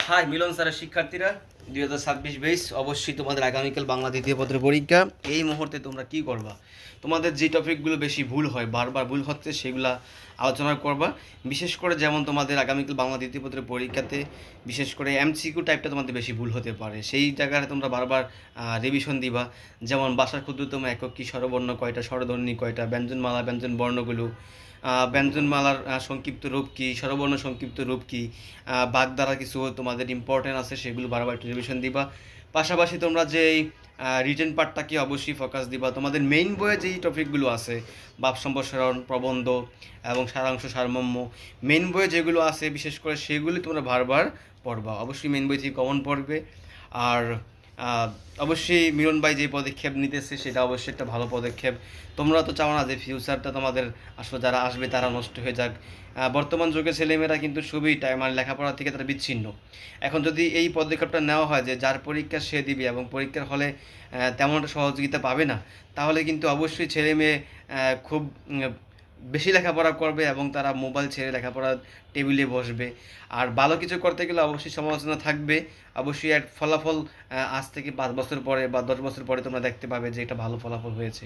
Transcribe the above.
High মিলন স্যারের শিক্ষার্থীরা 2026 base অবশ্যই তোমাদের আগামীকাল বাংলা দ্বিতীয় পত্রের পরীক্ষা। এই মুহূর্তে তোমরা কি করবা? তোমাদের যে টপিকগুলো বেশি ভুল হয়, বারবার ভুল হচ্ছে, সেগুলা আলোচনা করবা। বিশেষ করে যেমন তোমাদের আগামীকাল বাংলা দ্বিতীয় পত্রের পরীক্ষাতে বিশেষ করে এমসিকিউ টাইপটা তোমাদের বেশি ভুল হতে পারে, সেই জায়গায় তোমরা বারবার রিভিশন দিবা। যেমন ভাষার ক্ষুদ্রতম একক কি, স্বরবর্ণ কয়টা, স্বরধ্বনি কয়টা, ব্যঞ্জনমালা ব্যঞ্জন বর্ণগুলো, ব্যঞ্জনমালার সংক্ষিপ্ত রূপ কী, স্বরবর্ণ সংক্ষিপ্ত রূপ কী, বাগধারা কিছু তোমাদের ইম্পর্টেন্ট আছে, সেগুলো বারবার একটু রিভিশন দিবা। পাশাপাশি তোমরা যেই রিটেন পার্টটাকে অবশ্যই ফোকাস দিবা। তোমাদের মেইন বইয়ে যেই টপিকগুলো আছে, ভাব সম্প্রসারণ, প্রবন্ধ এবং সারাংশ সারমর্ম, মেইন বইয়ে যেগুলো আছে বিশেষ করে সেগুলি তোমরা বারবার পড়বা। অবশ্যই মেইন বই থেকে কমন পড়বে। আর অবশ্যই মিলন ভাই যে পদক্ষেপ নিতেছে সেটা অবশ্যই একটা ভালো পদক্ষেপ। তোমরা তো চাও না যে ফিউচারটা তোমাদের আসলে যারা আসবে তারা নষ্ট হয়ে যাক। বর্তমান যুগে ছেলেমেয়েরা কিন্তু খুবই মানে লেখাপড়া থেকে তারা বিচ্ছিন্ন। এখন যদি এই পদক্ষেপটা নেওয়া হয় যে যার পরীক্ষা সে দিবে এবং পরীক্ষার হলে তেমন একটা সহযোগিতা পাবে না, তাহলে কিন্তু অবশ্যই ছেলে মেয়ে খুব বেশি লেখাপড়া করবে এবং তারা মোবাইল ছেড়ে লেখাপড়ার টেবিলে বসবে। আর ভালো কিছু করতে গেলে অবশ্যই সমালোচনা থাকবে। অবশ্যই এক ফলাফল আজ থেকে 5 বছর পরে বা 10 বছর পরে তোমরা দেখতে পাবে যে এটা ভালো ফলাফল হয়েছে।